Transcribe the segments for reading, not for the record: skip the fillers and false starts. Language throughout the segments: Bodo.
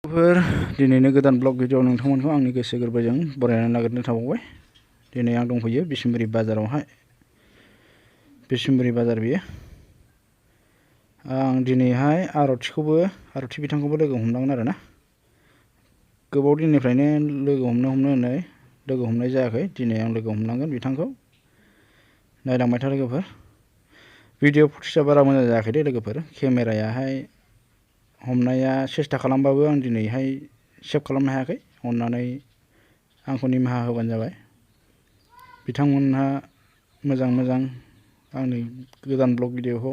दिनैनो गोदान ब्लग भिडिअ नोंथांमोनखौ आंनि गोसो गोरबोजों बरायनानै नागिरनो थाबावबाय। दिनै आं दंफैयो बिसमुरि बाजारावहाय। बिसमुरि बाजार बियो। आं दिनैहाय आरथि बिथांखौबो लोगो हमनांगोन आरोना। गोबाव दिननिफ्रायनो लोगो हमनाय जायाखै। दिनै आं लोगो हमनांगोन बिथांखौ। नायलांबाय था लोगोफोर। भिडिअ फुटेजआ बारा मोजां जायाखै दे लोगोफोर। केमेरायाहाय हमनाया सेस्था खालामबाबो आं दिनैहाय सेभ खालामनो हायाखै। अननानै आंखौ निमाहा होबानो जाबाय। बिथांमोनहा मोजां आंनि गोदान ब्लग भिडिअखौ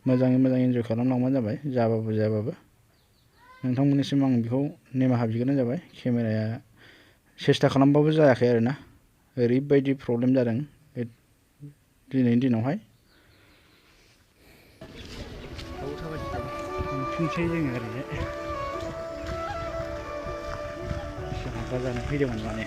मोजाङै मोजां इन्जय खालामलांबानो जाबाय। जायाबाबो नोंथांमोननिसिम आं बेखौ निमाहा बिग्रोनाय जाबाय। केमेराया सेस्था खालामबाबो जायाखै आरोना। ओरैबायदि प्रब्लेम जादों दिनैनि दिनावहाय। मोनफिनसै जोङो ओरैहाय साहा जानो फैदोंमोन माने।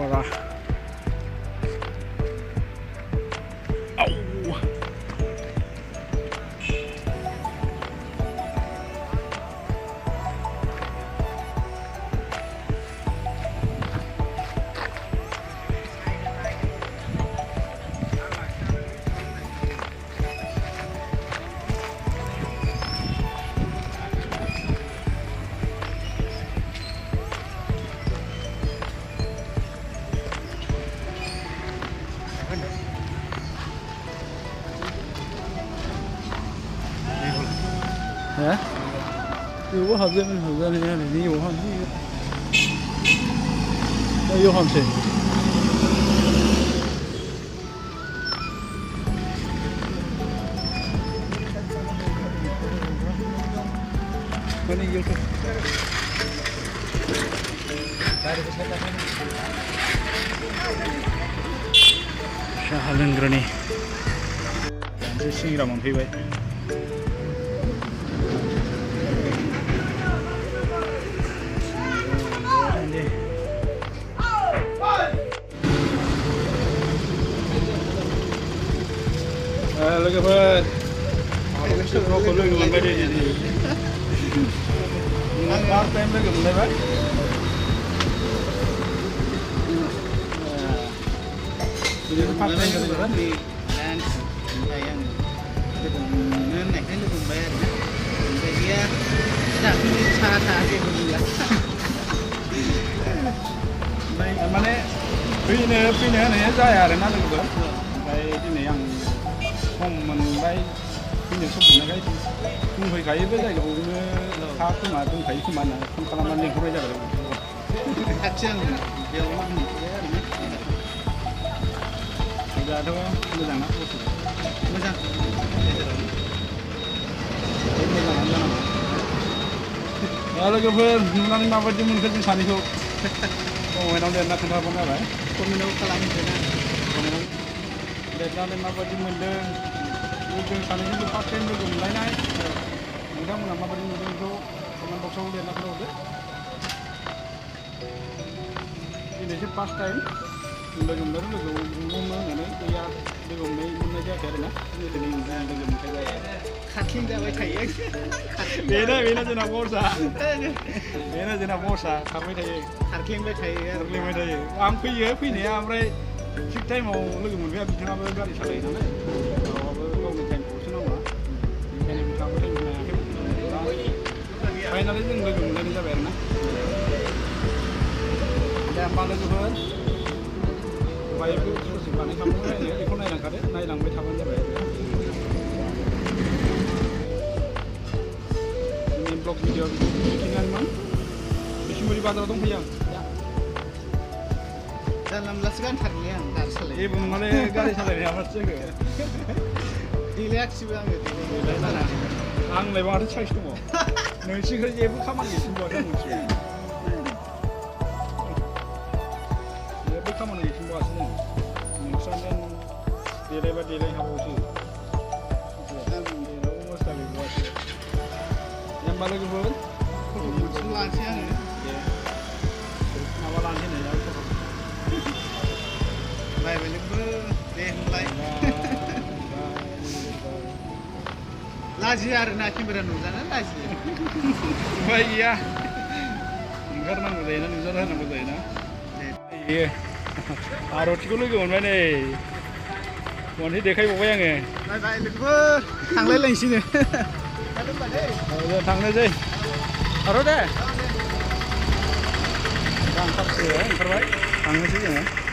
Para hả? Yêu có hợp dân này đi nhiều hơn chứ. Đây yêu hòm xỉ. Cái này yêu không? Saha लोंग्रानि मोनसे सिंग्रा मोनफैबाय। लोगोफोर सोरखौ लोगो मोनबाय दे दिनै। फार्स्ट टाइम लोगो मोनलायबाय। बिदिनो फार्स्ट टाइम लोगो मोनबाय। ओमफ्राय आं लोगो मोननो होननायखाय लोगो मोनबाय आरोना। ओमफ्राय गैया दाख्लि साहा जेबो गैला। माने फैनो होनाया जाया आरोना लोगोफोर। ओमफ्राय दिनै आं सम मोनबाय फैनो सम मोननायखाय दंफैखायो बे जायगायावनो हा खोमा दंखायो खोमा होनना फन खालामनानै लिंहरनाय जाबाय। खाथि आं बेयाव मा मोनथिबाय आरोना। जायगायाथ' मोजांना मोजां गेजेरावनो मोजाङानो जानांगौ। लोगोफोर नुनानै माबायदि मोनखो जों सानैखौ कमेन्टआव लिरना खोन्थाहरबानो जाबाय। कमेन्टआव खालामहैदोना लिरनानै माबायदि मोनदों। जों सानैजोंबो फार्स्ट टाइम लोगो मोनलायनाय। नोंथांमोनहा माबायदि मोनदों बेखौ कमेन्ट बक्सआव लिरना खोन्थाहरदो। दिनैसो फार्स्ट टाइम लोगो मोननानै लोगो हमनो होननानै गैया लोगो मोननाय जायाखै आरोना। दिनै लोगो मोनफैबाय। खारथिं जाबाय थायो। बेनो जोंना बर्सा। बेनो जोंना बर्सा खारबाय थायो। खारख्लेंबाय थायो। आं फैयो फैनाया ओमफ्राय थिग टाइमाव लोगो मोनबाय। बिथाङाबो गारि सालायो नालाय गावहाबो गावनि टाइमखौसो नांगौ। बेनिखायनो बिथाङाबो टाइम होनो हायाखै। मोनबाय नालाय जों लोगो मोनलायनाय जाबाय आरो ना दे होमबा लोगोफोर बाइकखौ ससे बानायखांबाय बेखौ नायलांखादो नायलांबाय थाबानो जाबाय जोंनि ब्लग भिडिअ बेखिनियानोमोन बिसमुरि बाजाराव दंफैयो आं जानला मोनलासो गानथारलै आं गारि सालायो जेबो नङालै गारि सालायनाया माथो जाखो देलायाखिसैबो आङो आंलाय माथो साइस दङ नोंसिनिखौ जेबो खामानि गैसिनबावासै आं मोनसे जेबो खामानि गैसिनबावासै जों नोंस्रानो देलायबा देलायहाबावसो देलायबो मस्ला गैबावासो दे होमबा लोगोफोर फट' मोनसे लानोसै आङो दे माबा लानोसै नै बाय लोगो दे होनलाय लाजियो आरोना केमेरा नुजानो लाजियो उफाय गैया ओंखारनांगौ जायोना नुजाना होनांगौ जायोना दे आर'थिखौ लोगो मोनबाय नै खनसे देखायबावबाय आङो बाय बाय लोगो थांलायलायनोसैनो जों थांनोसै आर' दे दा ओंखारबाय थांनोसै जोङो